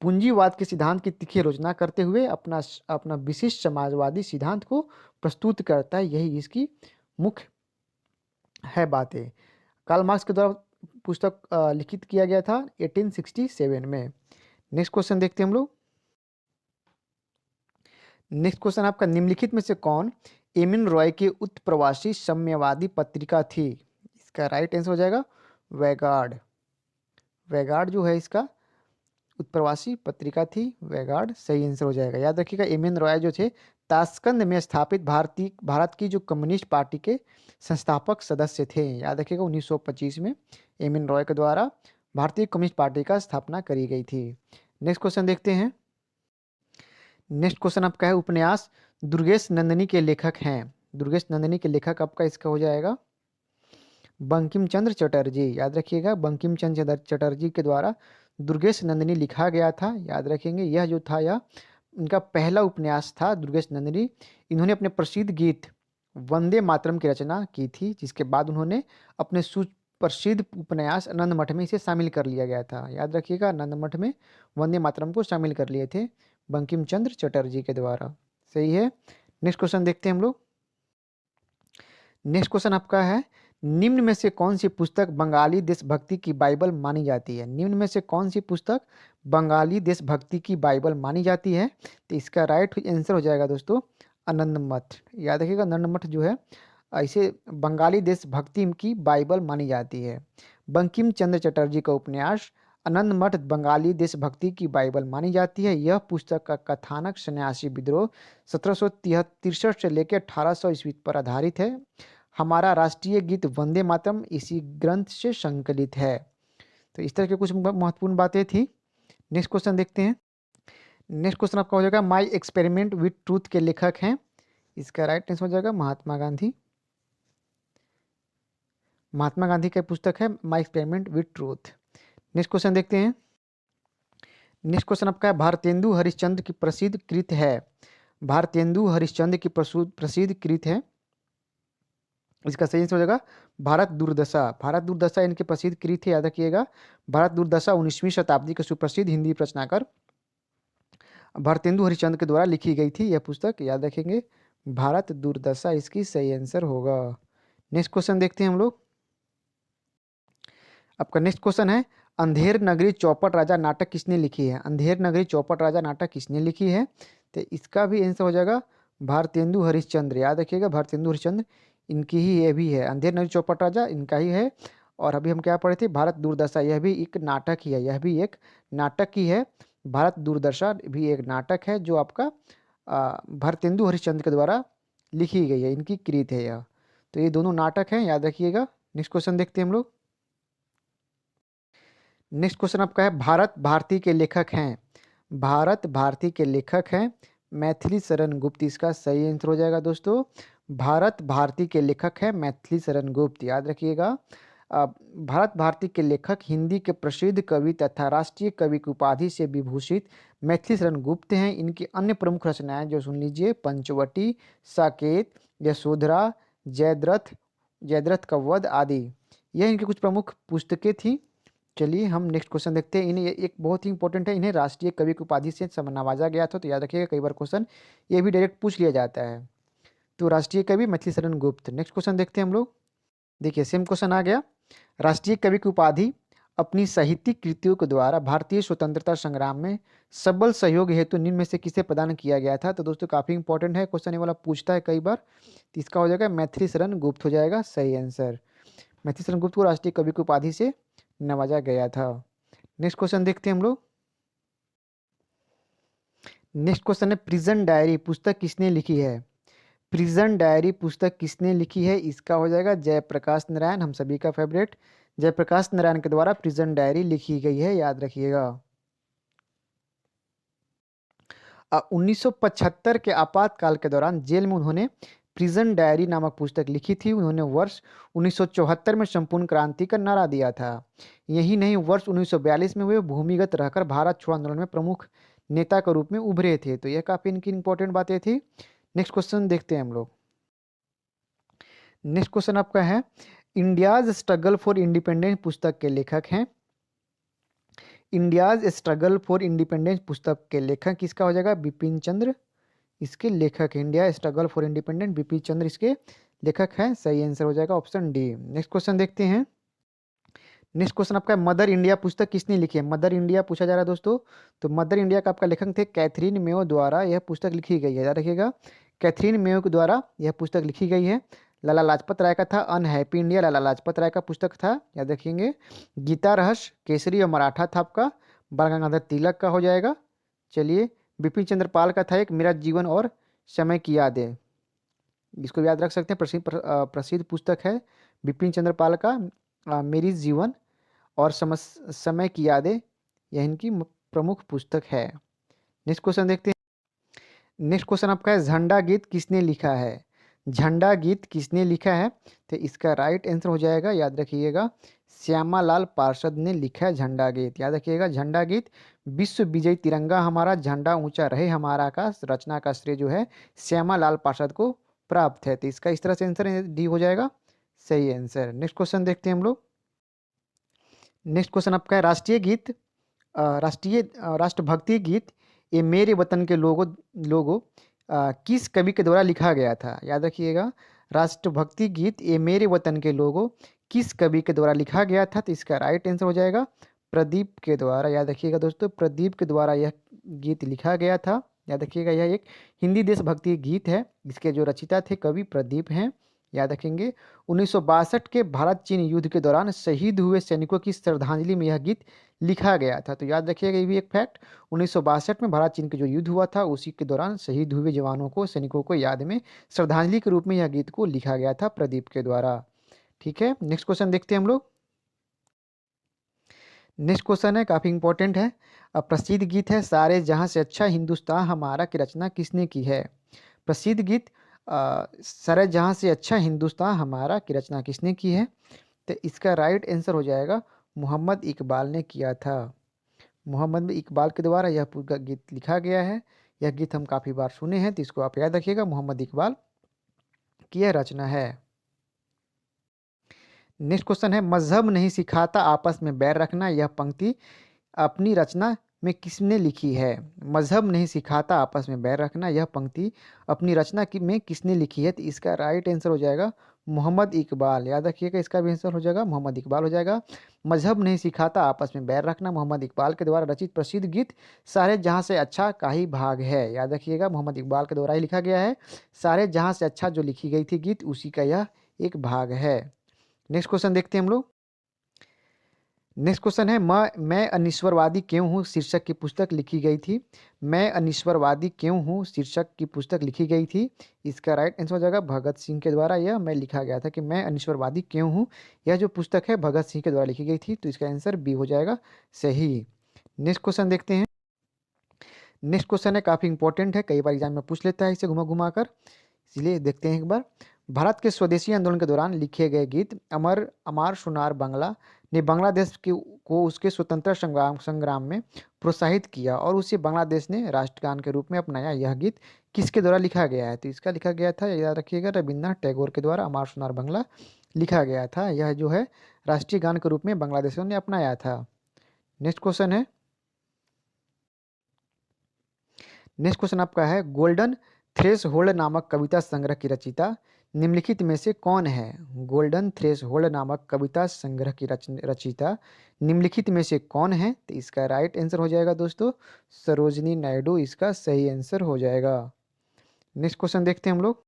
पूंजीवाद के सिद्धांत की तीखी आलोचना करते हुए अपना विशिष्ट समाजवादी सिद्धांत को प्रस्तुत करता है। यही इसकी मुख्य है बातें। कार्ल मार्क्स के द्वारा पुस्तक लिखित किया गया था 1867 में। नेक्स्ट क्वेश्चन देखते हैं हम लोग। नेक्स्ट क्वेश्चन आपका, निम्नलिखित में से कौन एमिन रॉय की उत्प्रवासी साम्यवादी पत्रिका थी? इसका राइट आंसर हो जाएगा वैगार्ड। वैगार्ड जो है इसका उत्प्रवासी पत्रिका थी, वैगार्ड सही आंसर हो जाएगा। याद रखिएगा, एमिन रॉय जो थे ताशकंद में स्थापित भारत की जो कम्युनिस्ट पार्टी के संस्थापक सदस्य थे। याद रखिएगा 1925 में एमिन रॉय के द्वारा भारतीय कम्युनिस्ट पार्टी का स्थापना करी गई थी। नेक्स्ट क्वेश्चन देखते हैं। नेक्स्ट क्वेश्चन आपका है, उपन्यास दुर्गेश नंदिनी के लेखक हैं। दुर्गेश नंदिनी के लेखक आपका इसका हो जाएगा बंकिम चंद्र चटर्जी। याद रखिएगा, बंकिम चंद्र चटर्जी के द्वारा दुर्गेश नंदिनी लिखा गया था। याद रखेंगे, यह जो था यह इनका पहला उपन्यास था दुर्गेश नंदिनी। इन्होंने अपने प्रसिद्ध गीत वंदे मातरम की रचना की थी, जिसके बाद उन्होंने अपने सुप्रसिद्ध उपन्यास आनंद मठ में इसे शामिल कर लिया गया था। याद रखिएगा, आनंद मठ में वंदे मातरम को शामिल कर लिए थे। बंकिम चंद्र चटर्जी के द्वारा। सही है। नेक्स्ट क्वेश्चन देखते हैं हम लोग। नेक्स्ट क्वेश्चन आपका है, निम्न में से कौन सी पुस्तक बंगाली देशभक्ति की बाइबल मानी जाती है? निम्न में से कौन सी पुस्तक बंगाली देशभक्ति की बाइबल मानी जाती है? तो इसका राइट आंसर हो जाएगा दोस्तों आनंद मठ। याद रखिएगा, आनंद मठ जो है ऐसे बंगाली देशभक्ति की बाइबल मानी जाती है। बंकिम चंद्र चटर्जी का उपन्यास आनंद मठ बंगाली देशभक्ति की बाइबल मानी जाती है। यह पुस्तक का कथानक सन्यासी विद्रोह 1763 से लेकर 1800 ईस्वी पर आधारित है। हमारा राष्ट्रीय गीत वंदे मातरम इसी ग्रंथ से संकलित है। तो इस तरह की कुछ महत्वपूर्ण बातें थी। नेक्स्ट क्वेश्चन देखते हैं। नेक्स्ट क्वेश्चन आपका हो जाएगा, माई एक्सपेरिमेंट विथ ट्रूथ के लेखक हैं? इसका राइट आंसर हो जाएगा महात्मा गांधी। महात्मा गांधी की पुस्तक है my experiment with truth. Next question देखते हैं। नेक्स्ट क्वेश्चन आपका है, भारतेंदु हरिश्चंद्र की प्रसिद्ध कृत है? भारतेंदु हरिश्चंद्र की प्रसिद्ध कृत है, इसका सही आंसर हो जाएगा भारत दुर्दशा। भारत दुर्दशा इनकी प्रसिद्ध कृत है, याद रखिएगा। भारत दुर्दशा 19वीं शताब्दी के सुप्रसिद्ध हिंदी रचनाकार भारतेंदु हरिश्चंद्र के द्वारा लिखी गई थी यह पुस्तक, याद रखेंगे। भारत दुर्दशा इसकी सही आंसर होगा। नेक्स्ट क्वेश्चन देखते हैं हम लोग। आपका नेक्स्ट क्वेश्चन है, अंधेर नगरी चौपट राजा नाटक किसने लिखी है? अंधेर नगरी चौपट राजा नाटक किसने लिखी है? तो इसका भी आंसर हो जाएगा भारतेंदु हरिश्चंद्र। याद रखिएगा, भारतेंदु हरिश्चंद्र इनकी ही ये भी है। अंधेर नगरी चौपट राजा इनका ही है। और अभी हम क्या पढ़े थे, भारत दुर्दशा, यह भी एक नाटक ही है। यह भी एक नाटक ही है। भारत दुर्दशा भी एक नाटक है जो आपका भारतेंदु हरिश्चंद्र के द्वारा लिखी गई है, इनकी कृत है यह। तो ये दोनों नाटक हैं, याद रखिएगा। नेक्स्ट क्वेश्चन देखते हैं हम लोग। नेक्स्ट क्वेश्चन आपका है, भारत भारती के लेखक हैं? भारत भारती के लेखक हैं मैथिली शरण गुप्त। इसका सही आंसर हो जाएगा दोस्तों भारत भारती के लेखक है मैथिली शरण गुप्त। याद रखिएगा, भारत भारती के लेखक हिंदी के प्रसिद्ध कवि तथा राष्ट्रीय कवि की उपाधि से विभूषित मैथिली शरण गुप्त हैं। इनकी अन्य प्रमुख रचनाएं जो सुन लीजिए, पंचवटी, साकेत, यशोधरा, जयद्रथ, जयद्रथ का वध आदि, यह इनकी कुछ प्रमुख पुस्तकें थी। चलिए हम नेक्स्ट क्वेश्चन देखते हैं। इन्हें एक बहुत ही इंपॉर्टेंट है, इन्हें राष्ट्रीय कवि की उपाधि से नवाजा गया था। तो याद रखिएगा, कई बार क्वेश्चन ये भी डायरेक्ट पूछ लिया जाता है। तो राष्ट्रीय कवि मैथिली शरण गुप्त। नेक्स्ट क्वेश्चन देखते हैं हम लोग। देखिए सेम क्वेश्चन आ गया, राष्ट्रीय कवि की उपाधि अपनी साहित्यिक कृतियों के द्वारा भारतीय स्वतंत्रता संग्राम में सबल सहयोग हेतु निम्न में से किसे प्रदान किया गया था? तो दोस्तों काफी इंपॉर्टेंट है क्वेश्चन, ये वाला पूछता है कई बार। तो इसका हो जाएगा मैथिली शरण गुप्त हो जाएगा सही आंसर। मैथिली शरण गुप्त को राष्ट्रीय कवि की उपाधि से नवाजा गया था। नेक्स्ट क्वेश्चन देखते हैं हम लोग। नेक्स्ट क्वेश्चन है, प्रिजन डायरी पुस्तक किसने लिखी है? प्रिजन डायरी पुस्तक किसने लिखी है? इसका हो जाएगा जयप्रकाश नारायण, हम सभी का फेवरेट जयप्रकाश नारायण के द्वारा प्रिजन डायरी लिखी गई है, याद रखिएगा। 1975 के आपातकाल के दौरान जेल में उन्होंने प्रिजन डायरी नामक पुस्तक लिखी थी। उन्होंने वर्ष 1974 में संपूर्ण क्रांति का नारा दिया था। यही नहीं, वर्ष 1942 में वे भूमिगत रहकर भारत छोड़ो आंदोलन में प्रमुख नेता के रूप में उभरे थे। तो यह काफी इनकी इंपॉर्टेंट बातें थी। नेक्स्ट क्वेश्चन देखते हैं हम लोग। नेक्स्ट क्वेश्चन आपका है, इंडियाज स्ट्रगल फॉर इंडिपेंडेंस पुस्तक के लेखक हैं? इंडियाज स्ट्रगल फॉर इंडिपेंडेंस पुस्तक के लेखक किसका हो जाएगा? बिपिन चंद्र इसके लेखक है। India struggle for independence Bipin Chandra इसके लेखक हैं, सही आंसर हो जाएगा ऑप्शन डी। नेक्स्ट क्वेश्चन देखते हैं। नेक्स्ट क्वेश्चन आपका मदर इंडिया पुस्तक किसने लिखी है? मदर इंडिया पूछा जा रहा है दोस्तों। तो मदर इंडिया का आपका लेखक थे कैथरीन मेयो द्वारा यह पुस्तक लिखी गई है, याद रखिएगा। कैथरीन मेयो के द्वारा यह पुस्तक लिखी गई है। लाला लाजपत राय का था अनहैप्पी इंडिया, लाला लाजपत राय का पुस्तक था, याद रखेंगे। गीता रहस्य केसरी और मराठा था आपका बाल गंगाधर तिलक का हो जाएगा। चलिए, बिपिन चंद्र पाल का था एक मेरा जीवन और समय की यादें, इसको याद रख सकते हैं। प्रसिद्ध पुस्तक है बिपिन चंद्र पाल का मेरी जीवन और समय की यादें, यह इनकी प्रमुख पुस्तक है। नेक्स्ट क्वेश्चन देखते हैं। नेक्स्ट क्वेश्चन आपका है, झंडा गीत किसने लिखा है? झंडा गीत किसने लिखा है? तो इसका राइट आंसर हो जाएगा, याद रखिएगा, श्यामालाल पार्षद ने लिखा है झंडा गीत। याद रखिएगा, झंडा गीत विश्व विजयी तिरंगा हमारा झंडा ऊंचा रहे हमारा का रचना का श्रेय जो है श्यामालाल पार्षद को प्राप्त है। तो इसका इस तरह से आंसर डी हो जाएगा सही आंसर। नेक्स्ट क्वेश्चन देखते हैं हम लोग। नेक्स्ट क्वेश्चन आपका है, राष्ट्रीय गीत राष्ट्रभक्ति गीत ये मेरे वतन के लोगों किस कवि के द्वारा लिखा गया था? याद रखिएगा, राष्ट्रभक्ति गीत ये मेरे वतन के लोगों किस कवि के द्वारा लिखा गया था? तो इसका राइट आंसर हो जाएगा प्रदीप के द्वारा। याद रखिएगा दोस्तों, प्रदीप के द्वारा यह गीत लिखा गया था। याद रखिएगा, यह एक हिंदी देशभक्ति गीत है। इसके जो रचिता थे कवि प्रदीप हैं। याद रखेंगे, 1962 के भारत चीन युद्ध के दौरान शहीद हुए सैनिकों की श्रद्धांजलि में यह गीत लिखा गया था। तो याद रखिएगा, ये भी एक फैक्ट, 1962 में भारत चीन के जो युद्ध हुआ था उसी के दौरान शहीद हुए जवानों को, सैनिकों को याद में श्रद्धांजलि के रूप में यह गीत को लिखा गया था प्रदीप के द्वारा। ठीक है, नेक्स्ट क्वेश्चन देखते हैं हम लोग। नेक्स्ट क्वेश्चन है, काफ़ी इंपॉर्टेंट है। प्रसिद्ध गीत है सारे जहां से अच्छा हिंदुस्तान हमारा की रचना किसने की है? प्रसिद्ध गीत सारे जहां से अच्छा हिंदुस्तान हमारा की रचना किसने की है? तो इसका राइट आंसर हो जाएगा मोहम्मद इकबाल ने किया था। मोहम्मद इकबाल के द्वारा यह पूरा गीत लिखा गया है। यह गीत हम काफ़ी बार सुने हैं, तो इसको आप याद रखिएगा, मोहम्मद इकबाल की यह रचना है। नेक्स्ट क्वेश्चन है, मजहब नहीं सिखाता आपस में बैर रखना, यह पंक्ति अपनी रचना में किसने लिखी है? मजहब नहीं सिखाता आपस में बैर रखना, यह पंक्ति अपनी रचना में किसने लिखी है? तो इसका राइट आंसर हो जाएगा मोहम्मद इकबाल। याद रखिएगा, इसका भी आंसर हो जाएगा मोहम्मद इकबाल हो जाएगा। मजहब नहीं सिखाता आपस में बैर रखना मोहम्मद इकबाल के द्वारा रचित प्रसिद्ध गीत सारे जहाँ से अच्छा का ही भाग है। याद रखिएगा, मोहम्मद इकबाल के द्वारा ही लिखा गया है। सारे जहाँ से अच्छा जो लिखी गई थी गीत, उसी का यह एक भाग है। नेक्स्ट क्वेश्चन देखते हैं हम लोग। नेक्स्ट क्वेश्चन है, मैं अनिश्वरवादी क्यों हूँ शीर्षक की पुस्तक लिखी गई थी। मैं अनिश्वरवादी क्यों हूँ शीर्षक की पुस्तक लिखी गई थी। इसका राइट आंसर हो जाएगा भगत सिंह के द्वारा यह मैं लिखा गया था कि मैं अनिश्वरवादी क्यों हूँ। यह जो पुस्तक है भगत सिंह के द्वारा लिखी गई थी, तो इसका आंसर बी हो जाएगा सही। नेक्स्ट क्वेश्चन देखते हैं। नेक्स्ट क्वेश्चन है, काफ़ी इंपॉर्टेंट है, कई बार एग्जाम में पूछ लेता है इसे घुमा घुमा कर, इसलिए देखते हैं एक बार। भारत के स्वदेशी आंदोलन के दौरान लिखे गए गीत अमर अमार सोनार बांग्ला ने बांग्लादेश को उसके स्वतंत्रता संग्राम में प्रोत्साहित किया और उसे बांग्लादेश ने राष्ट्रगान के रूप में अपनाया। यह गीत किसके द्वारा लिखा गया है? तो इसका लिखा गया था, याद रखिएगा, रविन्द्रनाथ टैगोर के द्वारा अमार सोनार बांग्ला लिखा गया था। यह जो है राष्ट्रीय गान के रूप में बांग्लादेशियों ने अपनाया था। नेक्स्ट क्वेश्चन है, नेक्स्ट क्वेश्चन आपका है, गोल्डन थ्रेश होल्ड नामक कविता संग्रह की रचयिता निम्नलिखित में से कौन है? गोल्डन थ्रेश होल्ड नामक कविता संग्रह की रचयिता निम्नलिखित में से कौन है? तो इसका राइट आंसर हो जाएगा दोस्तों सरोजनी नायडू, इसका सही आंसर हो जाएगा। नेक्स्ट क्वेश्चन देखते हैं हम लोग।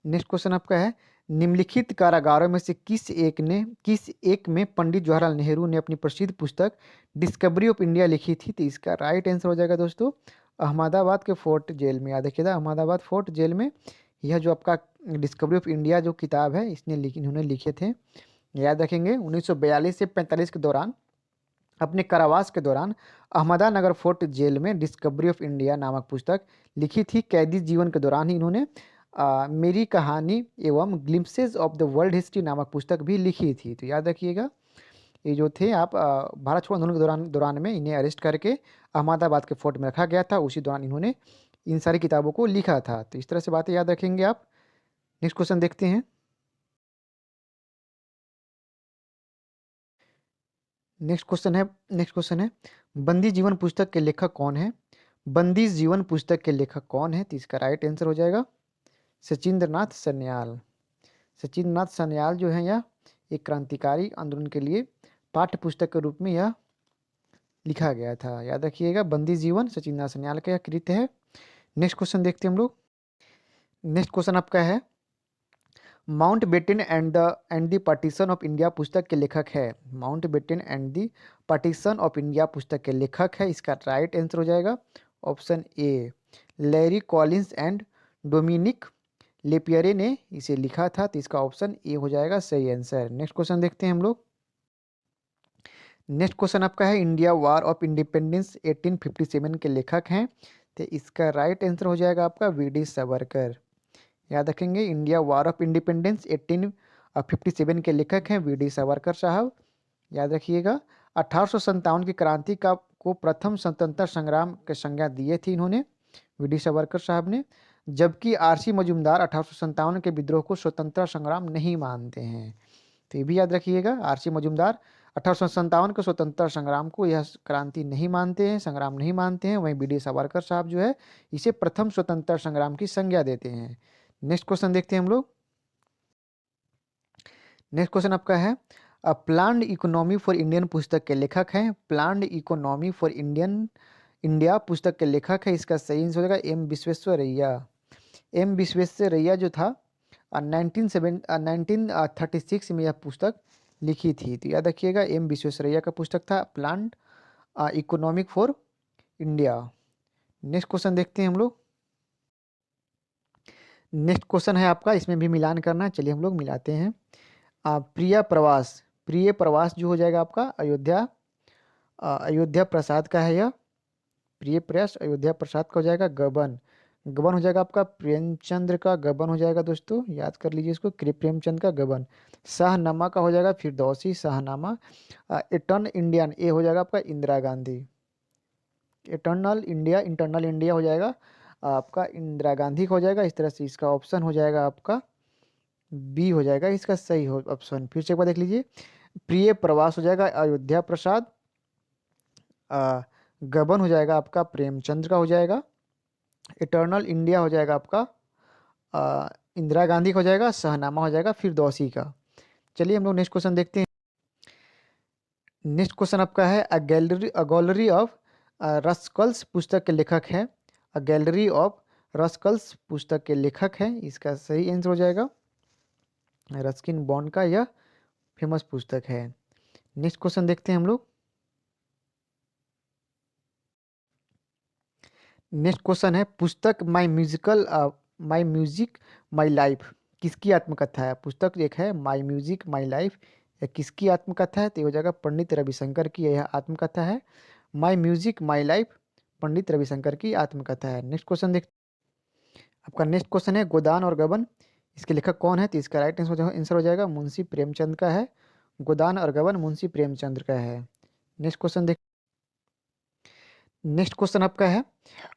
नेक्स्ट क्वेश्चन आपका है, निम्नलिखित कारागारों में से किस एक में पंडित जवाहरलाल नेहरू ने अपनी प्रसिद्ध पुस्तक डिस्कवरी ऑफ इंडिया लिखी थी? तो इसका राइट आंसर हो जाएगा दोस्तों अहमदाबाद के फोर्ट जेल में। याद रखिएगा, अहमदाबाद फोर्ट जेल में यह जो आपका डिस्कवरी ऑफ इंडिया जो किताब है इन्होंने लिखे थे। याद रखेंगे, 1942 से 45 के दौरान अपने कारावास के दौरान अहमदानगर फोर्ट जेल में डिस्कवरी ऑफ इंडिया नामक पुस्तक लिखी थी। कैदी जीवन के दौरान ही इन्होंने मेरी कहानी एवं glimpses of the world history नामक पुस्तक भी लिखी थी। तो याद रखिएगा, ये जो थे आप भारत छोड़ो आंदोलन के दौरान में इन्हें अरेस्ट करके अहमदाबाद के फोर्ट में रखा गया था। उसी दौरान इन्होंने इन सारी किताबों को लिखा था। तो इस तरह से बातें याद रखेंगे आप। नेक्स्ट क्वेश्चन देखते हैं। नेक्स्ट क्वेश्चन है, बंदी जीवन पुस्तक के लेखक कौन है? बंदी जीवन पुस्तक के लेखक कौन है? तो इसका राइट आंसर हो जाएगा सचिंद्रनाथ सन्याल। सचिंद्रनाथ सन्याल जो है यह एक क्रांतिकारी आंदोलन के लिए पाठ्य पुस्तक के रूप में यह लिखा गया था। याद रखिएगा, बंदी जीवन सचिंद्रनाथ सन्याल का यह कृत्य है। नेक्स्ट क्वेश्चन देखते हैं हम लोग। नेक्स्ट क्वेश्चन आपका है, Mountbatten and the partition of India पुस्तक के लेखक है। Mountbatten and the partition of India पुस्तक के लेखक है। इसका राइट आंसर हो जाएगा option A, Larry Collins and Dominique Lapierre ने इसे लिखा था। तो इसका ऑप्शन ए हो जाएगा सही आंसर। नेक्स्ट क्वेश्चन देखते हैं हम लोग। नेक्स्ट क्वेश्चन आपका है, इंडिया वार ऑफ इंडिपेंडेंस 1857 के लेखक हैं। तो इसका राइट आंसर हो जाएगा आपका वी.डी. सावरकर। याद रखेंगे, इंडिया वार ऑफ इंडिपेंडेंस 1857 के लेखक हैं वी.डी. सावरकर साहब। याद रखिएगा, 1857 की क्रांति का को प्रथम स्वतंत्रता संग्राम की संज्ञा दिए थी इन्होंने, वी.डी. सावरकर साहब ने। जबकि आर.सी. मजूमदार 1857 के विद्रोह को स्वतंत्रता संग्राम नहीं मानते हैं। तो ये भी याद रखिएगा, आर.सी. मजूमदार 1857 के स्वतंत्रता संग्राम को यह क्रांति नहीं मानते हैं, संग्राम नहीं मानते हैं। वहीं बी.डी. सावरकर साहब जो है इसे प्रथम स्वतंत्रता संग्राम की संज्ञा देते हैं। नेक्स्ट क्वेश्चन देखते हैं हम लोग। नेक्स्ट क्वेश्चन आपका है प्लान्ड इकोनॉमी फॉर इंडियन पुस्तक के लेखक हैं। प्लान्ड इकोनॉमी फॉर इंडिया पुस्तक के लेखक है। इसका सही आंसर हो जाएगा एम विश्वेश्वरैया। एम विश्वेश्वरैया जो था 1936 में यह पुस्तक लिखी थी। तो याद रखिएगा एम विश्वेश्वरैया का पुस्तक था planned economic for India. Next question देखते हैं हम लोग। नेक्स्ट क्वेश्चन है आपका, इसमें भी मिलान करना है। चलिए हम लोग मिलाते हैं। प्रिय प्रवास जो हो जाएगा आपका अयोध्या प्रसाद का है यह। प्रिय प्रयास अयोध्या प्रसाद का हो जाएगा। गबन हो जाएगा आपका प्रेमचंद्र का गबन हो जाएगा दोस्तों, याद कर लीजिए इसको, प्रेमचंद का गबन। शाहनामा का हो जाएगा फिरदौसी शाहनामा। इटर्न इंडियन ए हो जाएगा आपका इंदिरा गांधी। इंटरनल इंडिया हो जाएगा आपका इंदिरा गांधी का हो जाएगा। इस तरह से इसका ऑप्शन हो जाएगा आपका बी हो जाएगा इसका सही हो ऑप्शन। फिर से एक बार देख लीजिए, प्रिय प्रवास हो जाएगा अयोध्या प्रसाद। गबन हो जाएगा आपका प्रेमचंद्र का हो जाएगा। इटर्नल इंडिया हो जाएगा आपका इंदिरा गांधी का हो जाएगा। शाहनामा हो जाएगा फिरदौसी का। चलिए हम लोग नेक्स्ट क्वेश्चन देखते हैं। नेक्स्ट क्वेश्चन आपका है अ गैलरी ऑफ रस्कल्स पुस्तक के लेखक है। अ गैलरी ऑफ रस्कल्स पुस्तक के लेखक है। इसका सही आंसर हो जाएगा रस्किन बॉन्ड का यह फेमस पुस्तक है। नेक्स्ट क्वेश्चन देखते हैं हम लोग। नेक्स्ट क्वेश्चन है पुस्तक माई म्यूजिक माई लाइफ किसकी आत्मकथा है। पुस्तक एक है माई म्यूजिक माई लाइफ, यह किसकी आत्मकथा है। तो ये हो जाएगा पंडित रविशंकर की यह आत्मकथा है। माई music my life Pandit Ravishankar की आत्मकथा है। नेक्स्ट क्वेश्चन देख आपका नेक्स्ट क्वेश्चन है गोदान और गबन, इसके लेखक कौन है। तो इसका राइट आंसर हो जाएगा मुंशी प्रेमचंद का है। गोदान और गबन मुंशी प्रेमचंद का है। नेक्स्ट क्वेश्चन देख नेक्स्ट क्वेश्चन आपका है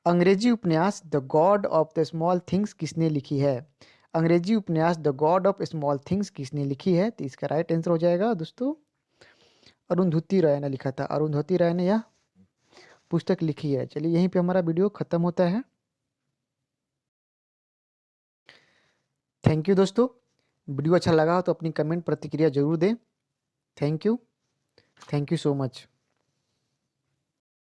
अंग्रेजी उपन्यास the God of the small things किसने लिखी है। अंग्रेजी उपन्यास the God of small things किसने लिखी है। तो इसका राइट आंसर हो जाएगा दोस्तों अरुंधति राय ने लिखा था। अरुंधति राय ने यह पुस्तक लिखी है। चलिए यहीं पे हमारा वीडियो खत्म होता है। थैंक यू दोस्तों, वीडियो अच्छा लगा हो तो अपनी कमेंट प्रतिक्रिया जरूर दें। Thank you so much.